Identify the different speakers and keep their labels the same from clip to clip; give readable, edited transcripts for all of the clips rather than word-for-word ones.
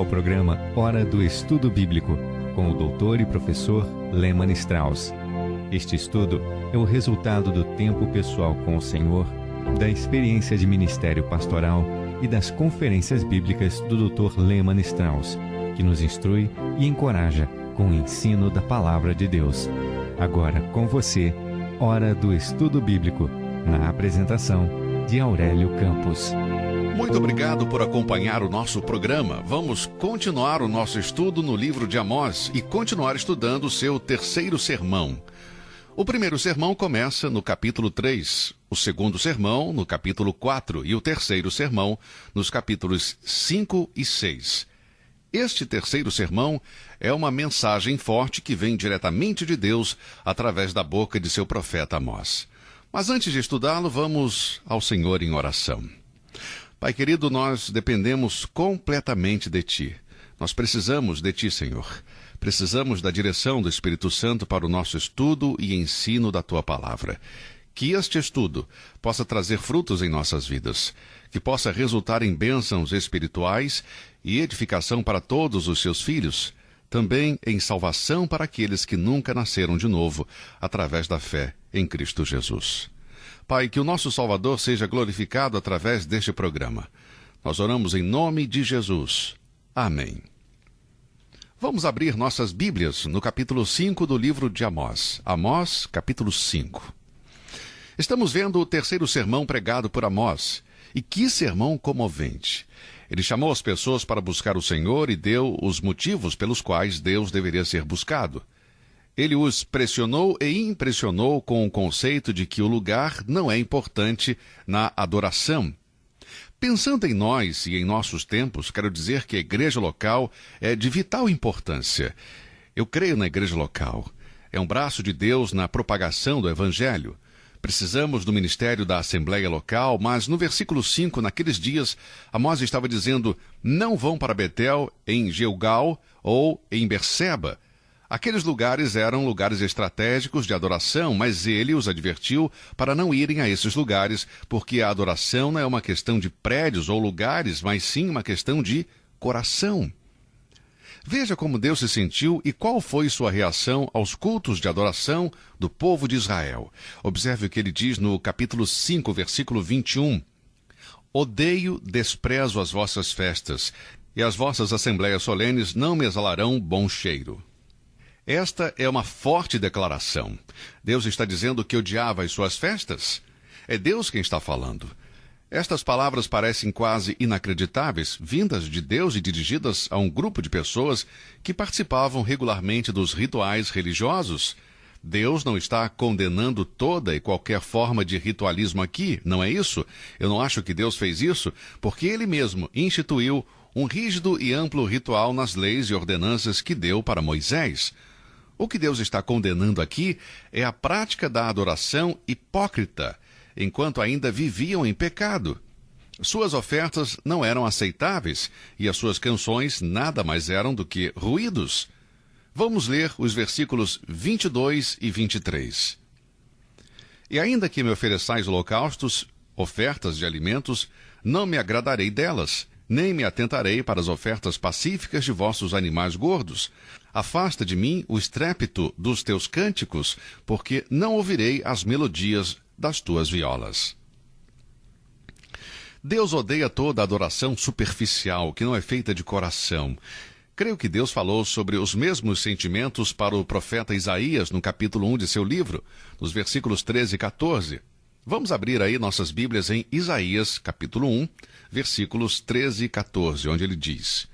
Speaker 1: ao programa Hora do Estudo Bíblico, com o doutor e professor Lehmann Strauss. Este estudo é o resultado do tempo pessoal com o Senhor, da experiência de ministério pastoral e das conferências bíblicas do Dr. Lehmann Strauss, que nos instrui e encoraja com o ensino da Palavra de Deus. Agora com você, Hora do Estudo Bíblico, na apresentação de Aurélio Campos.
Speaker 2: Muito obrigado por acompanhar o nosso programa. Vamos continuar o nosso estudo no livro de Amós e continuar estudando o seu terceiro sermão. O primeiro sermão começa no capítulo 3, o segundo sermão no capítulo 4 e o terceiro sermão nos capítulos 5 e 6. Este terceiro sermão é uma mensagem forte que vem diretamente de Deus através da boca de seu profeta Amós. Mas antes de estudá-lo, vamos ao Senhor em oração. Pai querido, nós dependemos completamente de Ti. Nós precisamos de Ti, Senhor. Precisamos da direção do Espírito Santo para o nosso estudo e ensino da Tua Palavra. Que este estudo possa trazer frutos em nossas vidas, que possa resultar em bênçãos espirituais e edificação para todos os Seus filhos, também em salvação para aqueles que nunca nasceram de novo, através da fé em Cristo Jesus. Pai, que o nosso Salvador seja glorificado através deste programa. Nós oramos em nome de Jesus. Amém. Vamos abrir nossas Bíblias no capítulo 5 do livro de Amós. Amós, capítulo 5. Estamos vendo o terceiro sermão pregado por Amós. E que sermão comovente! Ele chamou as pessoas para buscar o Senhor e deu os motivos pelos quais Deus deveria ser buscado. Ele os pressionou e impressionou com o conceito de que o lugar não é importante na adoração. Pensando em nós e em nossos tempos, quero dizer que a igreja local é de vital importância. Eu creio na igreja local. É um braço de Deus na propagação do Evangelho. Precisamos do ministério da Assembleia Local, mas no versículo 5, naqueles dias, Amós estava dizendo, não vão para Betel, em Gilgal ou em Berseba. Aqueles lugares eram lugares estratégicos de adoração, mas ele os advertiu para não irem a esses lugares, porque a adoração não é uma questão de prédios ou lugares, mas sim uma questão de coração. Veja como Deus se sentiu e qual foi sua reação aos cultos de adoração do povo de Israel. Observe o que ele diz no capítulo 5, versículo 21. Odeio, desprezo as vossas festas, e as vossas assembleias solenes não me exalarão bom cheiro. Esta é uma forte declaração. Deus está dizendo que odiava as suas festas? É Deus quem está falando. Estas palavras parecem quase inacreditáveis, vindas de Deus e dirigidas a um grupo de pessoas que participavam regularmente dos rituais religiosos. Deus não está condenando toda e qualquer forma de ritualismo aqui, não é isso? Eu não acho que Deus fez isso, porque Ele mesmo instituiu um rígido e amplo ritual nas leis e ordenanças que deu para Moisés. O que Deus está condenando aqui é a prática da adoração hipócrita, enquanto ainda viviam em pecado. Suas ofertas não eram aceitáveis e as suas canções nada mais eram do que ruídos. Vamos ler os versículos 22 e 23. E ainda que me ofereçais holocaustos, ofertas de alimentos, não me agradarei delas, nem me atentarei para as ofertas pacíficas de vossos animais gordos. Afasta de mim o estrépito dos teus cânticos, porque não ouvirei as melodias das tuas violas. Deus odeia toda adoração superficial, que não é feita de coração. Creio que Deus falou sobre os mesmos sentimentos para o profeta Isaías no capítulo 1 de seu livro, nos versículos 13 e 14. Vamos abrir aí nossas Bíblias em Isaías, capítulo 1, versículos 13 e 14, onde ele diz: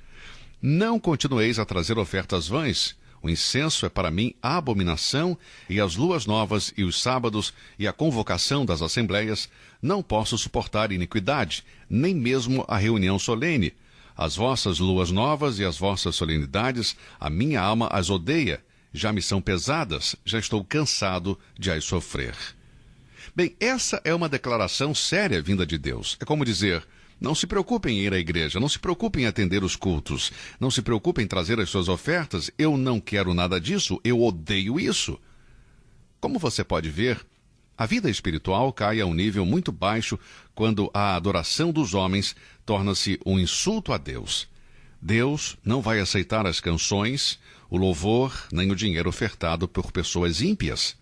Speaker 2: Não continueis a trazer ofertas vãs, o incenso é para mim a abominação, e as luas novas e os sábados e a convocação das assembleias, não posso suportar iniquidade, nem mesmo a reunião solene. As vossas luas novas e as vossas solenidades, a minha alma as odeia, já me são pesadas, já estou cansado de as sofrer. Bem, essa é uma declaração séria vinda de Deus. É como dizer, não se preocupem em ir à igreja, não se preocupem em atender os cultos, não se preocupem em trazer as suas ofertas, eu não quero nada disso, eu odeio isso. Como você pode ver, a vida espiritual cai a um nível muito baixo quando a adoração dos homens torna-se um insulto a Deus. Deus não vai aceitar as canções, o louvor, nem o dinheiro ofertado por pessoas ímpias.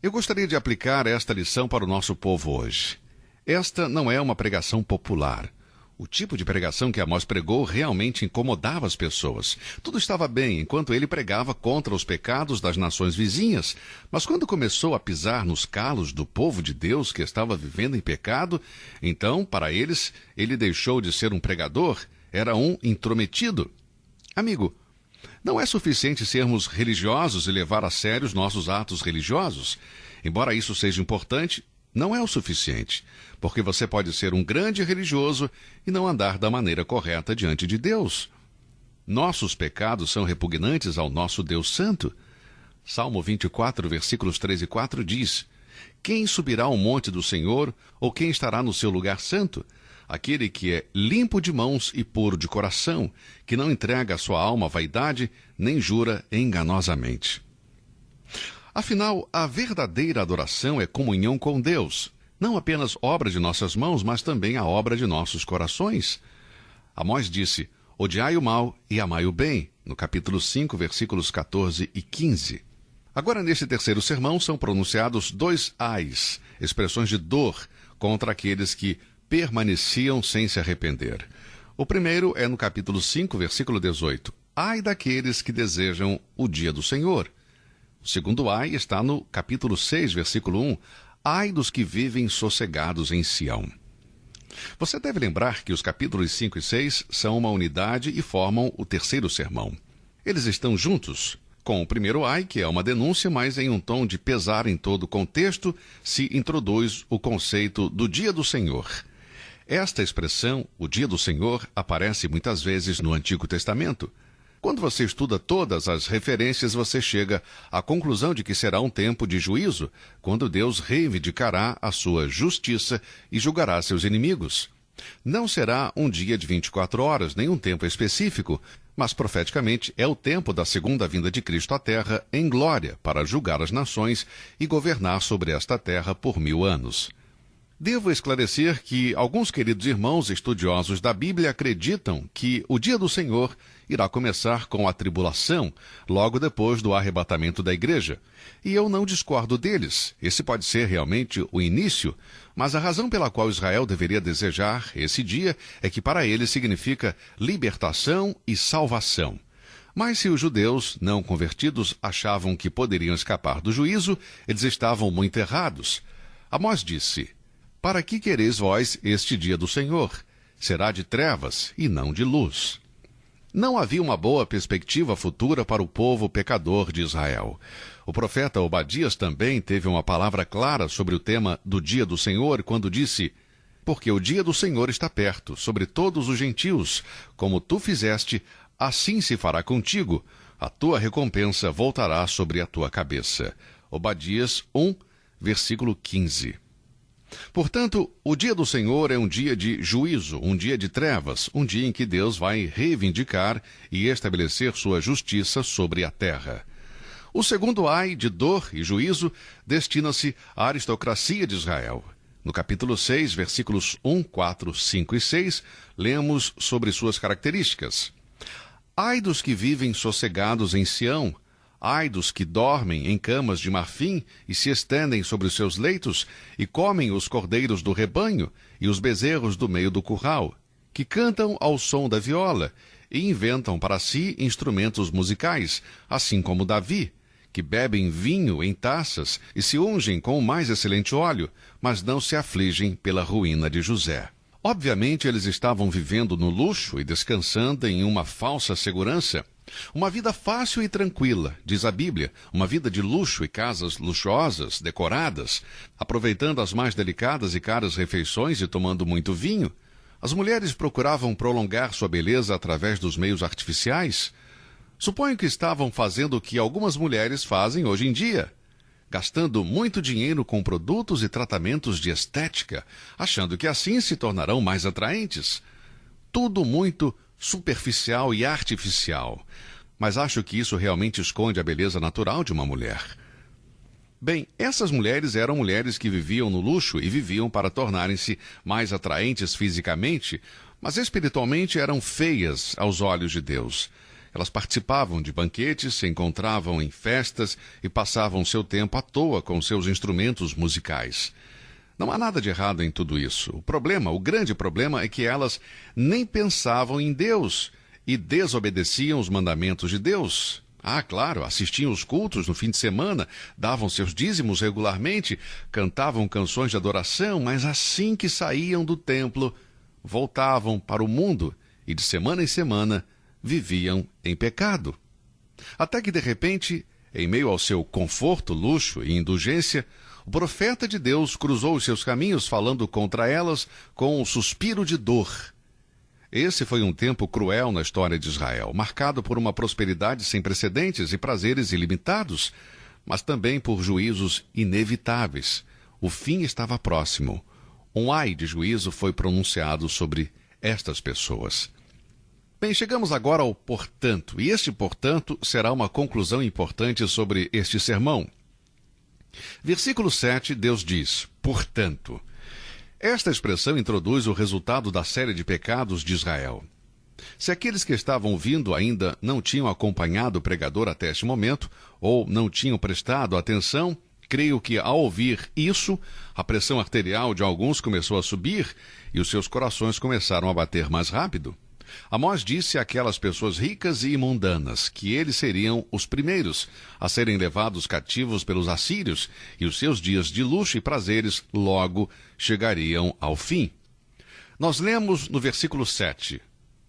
Speaker 2: Eu gostaria de aplicar esta lição para o nosso povo hoje. Esta não é uma pregação popular. O tipo de pregação que Amós pregou realmente incomodava as pessoas. Tudo estava bem enquanto ele pregava contra os pecados das nações vizinhas, mas quando começou a pisar nos calos do povo de Deus que estava vivendo em pecado, então, para eles, ele deixou de ser um pregador, era um intrometido. Amigo, não é suficiente sermos religiosos e levar a sério os nossos atos religiosos. Embora isso seja importante, não é o suficiente, porque você pode ser um grande religioso e não andar da maneira correta diante de Deus. Nossos pecados são repugnantes ao nosso Deus Santo. Salmo 24, versículos 3 e 4 diz: Quem subirá ao monte do Senhor, ou quem estará no seu lugar santo? Aquele que é limpo de mãos e puro de coração, que não entrega a sua alma à vaidade, nem jura enganosamente. Afinal, a verdadeira adoração é comunhão com Deus, não apenas obra de nossas mãos, mas também a obra de nossos corações. Amós disse: odiai o mal e amai o bem, no capítulo 5, versículos 14 e 15. Agora, neste terceiro sermão, são pronunciados 2 ais, expressões de dor, contra aqueles que permaneciam sem se arrepender. O primeiro é no capítulo 5, versículo 18. Ai daqueles que desejam o dia do Senhor. O segundo ai está no capítulo 6, versículo 1. Ai dos que vivem sossegados em Sião. Você deve lembrar que os capítulos 5 e 6 são uma unidade e formam o terceiro sermão. Eles estão juntos, com o primeiro ai, que é uma denúncia, mas em um tom de pesar em todo o contexto, se introduz o conceito do dia do Senhor. Esta expressão, o dia do Senhor, aparece muitas vezes no Antigo Testamento. Quando você estuda todas as referências, você chega à conclusão de que será um tempo de juízo, quando Deus reivindicará a sua justiça e julgará seus inimigos. Não será um dia de 24 horas, nem um tempo específico, mas profeticamente é o tempo da segunda vinda de Cristo à Terra em glória, para julgar as nações e governar sobre esta terra por 1000 anos. Devo esclarecer que alguns queridos irmãos estudiosos da Bíblia acreditam que o dia do Senhor irá começar com a tribulação, logo depois do arrebatamento da igreja. E eu não discordo deles. Esse pode ser realmente o início, mas a razão pela qual Israel deveria desejar esse dia é que para ele significa libertação e salvação. Mas se os judeus não convertidos achavam que poderiam escapar do juízo, eles estavam muito errados. Amós disse: Para que quereis vós este dia do Senhor? Será de trevas e não de luz. Não havia uma boa perspectiva futura para o povo pecador de Israel. O profeta Obadias também teve uma palavra clara sobre o tema do dia do Senhor, quando disse: Porque o dia do Senhor está perto, sobre todos os gentios. Como tu fizeste, assim se fará contigo. A tua recompensa voltará sobre a tua cabeça. Obadias 1, versículo 15. Portanto, o dia do Senhor é um dia de juízo, um dia de trevas, um dia em que Deus vai reivindicar e estabelecer sua justiça sobre a terra. O segundo ai, de dor e juízo, destina-se à aristocracia de Israel. No capítulo 6, versículos 1, 4, 5 e 6, lemos sobre suas características. Ai dos que vivem sossegados em Sião, ai dos que dormem em camas de marfim e se estendem sobre os seus leitos e comem os cordeiros do rebanho e os bezerros do meio do curral, que cantam ao som da viola e inventam para si instrumentos musicais, assim como Davi, que bebem vinho em taças e se ungem com o mais excelente óleo, mas não se afligem pela ruína de José. Obviamente, eles estavam vivendo no luxo e descansando em uma falsa segurança. Uma vida fácil e tranquila, diz a Bíblia, uma vida de luxo e casas luxuosas, decoradas, aproveitando as mais delicadas e caras refeições e tomando muito vinho. As mulheres procuravam prolongar sua beleza através dos meios artificiais. Suponho que estavam fazendo o que algumas mulheres fazem hoje em dia, gastando muito dinheiro com produtos e tratamentos de estética, achando que assim se tornarão mais atraentes. Tudo muito superficial e artificial. Mas acho que isso realmente esconde a beleza natural de uma mulher. Bem, essas mulheres eram mulheres que viviam no luxo e viviam para tornarem-se mais atraentes fisicamente, mas espiritualmente eram feias aos olhos de Deus. Elas participavam de banquetes, se encontravam em festas e passavam seu tempo à toa com seus instrumentos musicais. Não há nada de errado em tudo isso. O grande problema é que elas nem pensavam em Deus e desobedeciam os mandamentos de Deus. Claro, assistiam os cultos no fim de semana, davam seus dízimos regularmente, cantavam canções de adoração, mas assim que saíam do templo, voltavam para o mundo e de semana em semana viviam em pecado. Até que de repente, em meio ao seu conforto, luxo e indulgência, o profeta de Deus cruzou os seus caminhos falando contra elas com um suspiro de dor. Esse foi um tempo cruel na história de Israel, marcado por uma prosperidade sem precedentes e prazeres ilimitados, mas também por juízos inevitáveis. O fim estava próximo. Um ai de juízo foi pronunciado sobre estas pessoas. Bem, chegamos agora ao portanto, e este portanto será uma conclusão importante sobre este sermão. Versículo 7, Deus diz, portanto. Esta expressão introduz o resultado da série de pecados de Israel. Se aqueles que estavam ouvindo ainda não tinham acompanhado o pregador até este momento, ou não tinham prestado atenção, creio que ao ouvir isso, a pressão arterial de alguns começou a subir e os seus corações começaram a bater mais rápido. Amós disse àquelas pessoas ricas e mundanas que eles seriam os primeiros a serem levados cativos pelos assírios e os seus dias de luxo e prazeres logo chegariam ao fim. Nós lemos no versículo 7,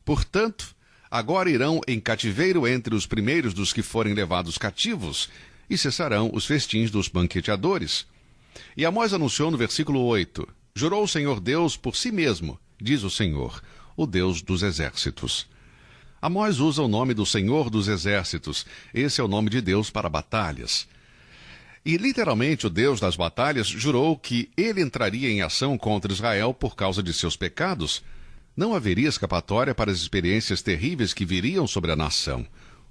Speaker 2: portanto, agora irão em cativeiro entre os primeiros dos que forem levados cativos e cessarão os festins dos banqueteadores. E Amós anunciou no versículo 8, jurou o Senhor Deus por si mesmo, diz o Senhor, o Deus dos exércitos. Amós usa o nome do Senhor dos exércitos. Esse é o nome de Deus para batalhas. E literalmente o Deus das batalhas jurou que ele entraria em ação contra Israel por causa de seus pecados. Não haveria escapatória para as experiências terríveis que viriam sobre a nação.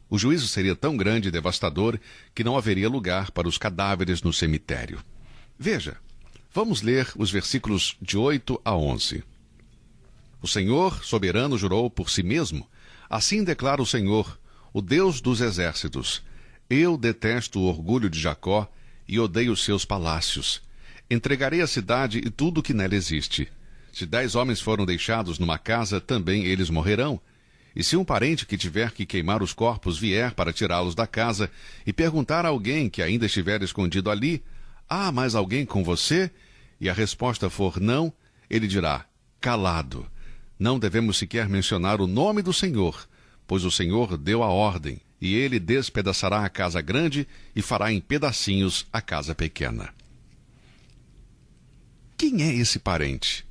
Speaker 2: O juízo seria tão grande e devastador que não haveria lugar para os cadáveres no cemitério. Veja, vamos ler os versículos de 8 a 11. O Senhor, soberano, jurou por si mesmo. Assim declara o Senhor, o Deus dos exércitos. Eu detesto o orgulho de Jacó e odeio os seus palácios. Entregarei a cidade e tudo o que nela existe. Se 10 homens foram deixados numa casa, também eles morrerão. E se um parente que tiver que queimar os corpos vier para tirá-los da casa e perguntar a alguém que ainda estiver escondido ali, há mais alguém com você? E a resposta for não, ele dirá, calado. Não devemos sequer mencionar o nome do Senhor, pois o Senhor deu a ordem, e ele despedaçará a casa grande e fará em pedacinhos a casa pequena. Quem é esse parente?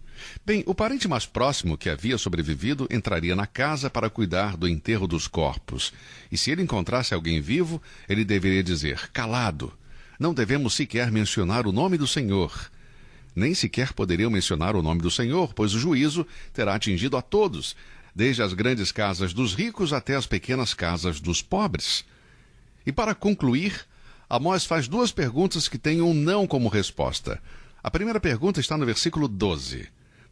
Speaker 2: Bem, o parente mais próximo que havia sobrevivido entraria na casa para cuidar do enterro dos corpos, e se ele encontrasse alguém vivo, ele deveria dizer, calado. Não devemos sequer mencionar o nome do Senhor. Nem sequer poderiam mencionar o nome do Senhor, pois o juízo terá atingido a todos, desde as grandes casas dos ricos até as pequenas casas dos pobres. E para concluir, Amós faz 2 perguntas que têm um não como resposta. A primeira pergunta está no versículo 12.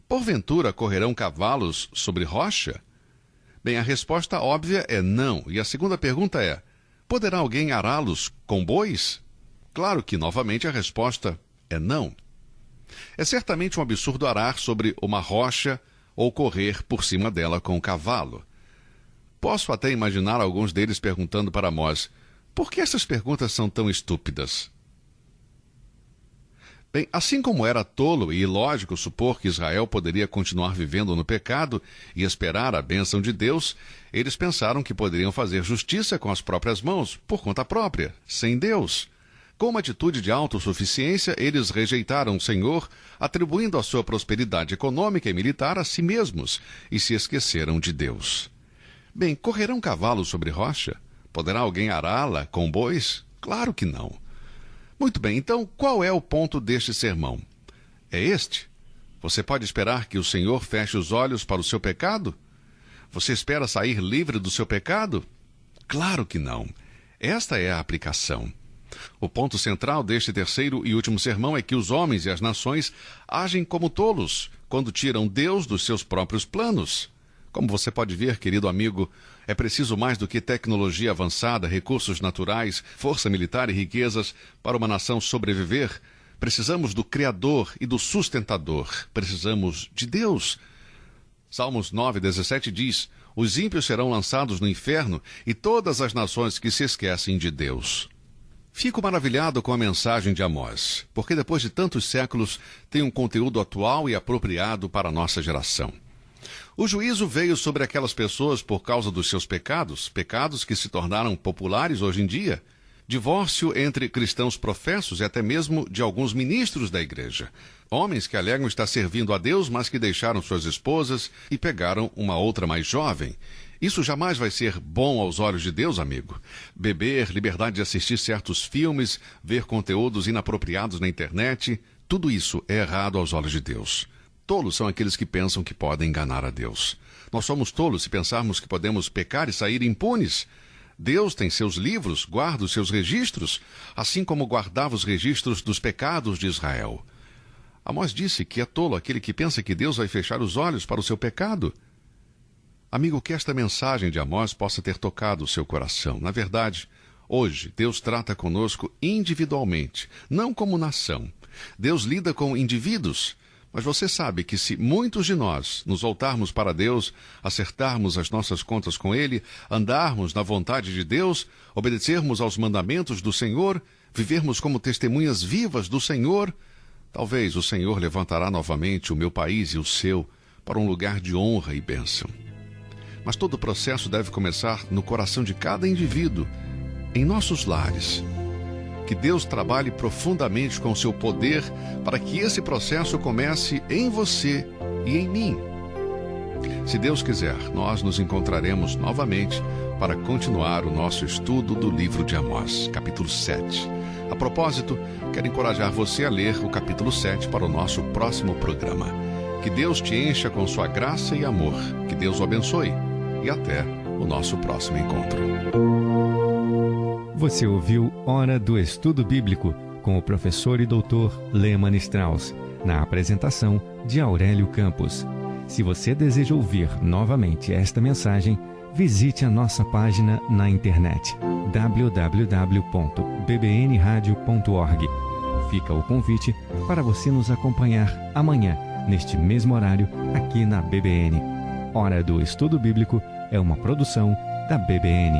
Speaker 2: Porventura correrão cavalos sobre rocha? Bem, a resposta óbvia é não. E a segunda pergunta é, poderá alguém ará-los com bois? Claro que, novamente, a resposta é não. É certamente um absurdo arar sobre uma rocha ou correr por cima dela com um cavalo. Posso até imaginar alguns deles perguntando para Amós, por que essas perguntas são tão estúpidas? Bem, assim como era tolo e ilógico supor que Israel poderia continuar vivendo no pecado e esperar a bênção de Deus, eles pensaram que poderiam fazer justiça com as próprias mãos, por conta própria, sem Deus. Com uma atitude de autossuficiência, eles rejeitaram o Senhor, atribuindo a sua prosperidade econômica e militar a si mesmos, e se esqueceram de Deus. Bem, correrão cavalos sobre rocha? Poderá alguém ará-la com bois? Claro que não. Muito bem, então qual é o ponto deste sermão? É este? Você pode esperar que o Senhor feche os olhos para o seu pecado? Você espera sair livre do seu pecado? Claro que não. Esta é a aplicação. O ponto central deste terceiro e último sermão é que os homens e as nações agem como tolos quando tiram Deus dos seus próprios planos. Como você pode ver, querido amigo, é preciso mais do que tecnologia avançada, recursos naturais, força militar e riquezas para uma nação sobreviver. Precisamos do Criador e do Sustentador. Precisamos de Deus. Salmos 9:17 diz: os ímpios serão lançados no inferno e todas as nações que se esquecem de Deus. Fico maravilhado com a mensagem de Amós, porque depois de tantos séculos tem um conteúdo atual e apropriado para a nossa geração. O juízo veio sobre aquelas pessoas por causa dos seus pecados, pecados que se tornaram populares hoje em dia. Divórcio entre cristãos professos e até mesmo de alguns ministros da igreja. Homens que alegam estar servindo a Deus, mas que deixaram suas esposas e pegaram uma outra mais jovem. Isso jamais vai ser bom aos olhos de Deus, amigo. Beber, liberdade de assistir certos filmes, ver conteúdos inapropriados na internet, tudo isso é errado aos olhos de Deus. Tolos são aqueles que pensam que podem enganar a Deus. Nós somos tolos se pensarmos que podemos pecar e sair impunes. Deus tem seus livros, guarda os seus registros, assim como guardava os registros dos pecados de Israel. Amós disse que é tolo aquele que pensa que Deus vai fechar os olhos para o seu pecado. Amigo, que esta mensagem de Amós possa ter tocado o seu coração. Na verdade, hoje, Deus trata conosco individualmente, não como nação. Deus lida com indivíduos, mas você sabe que se muitos de nós nos voltarmos para Deus, acertarmos as nossas contas com Ele, andarmos na vontade de Deus, obedecermos aos mandamentos do Senhor, vivermos como testemunhas vivas do Senhor, talvez o Senhor levantará novamente o meu país e o seu para um lugar de honra e bênção. Mas todo o processo deve começar no coração de cada indivíduo, em nossos lares. Que Deus trabalhe profundamente com o seu poder para que esse processo comece em você e em mim. Se Deus quiser, nós nos encontraremos novamente para continuar o nosso estudo do livro de Amós, capítulo 7. A propósito, quero encorajar você a ler o capítulo 7 para o nosso próximo programa. Que Deus te encha com sua graça e amor. Que Deus o abençoe. E até o nosso próximo encontro.
Speaker 1: Você ouviu Hora do Estudo Bíblico com o professor e doutor Lehmann Strauss, na apresentação de Aurélio Campos. Se você deseja ouvir novamente esta mensagem, visite a nossa página na internet www.bbnradio.org. Fica o convite para você nos acompanhar amanhã, neste mesmo horário, aqui na BBN. Hora do Estudo Bíblico é uma produção da BBN.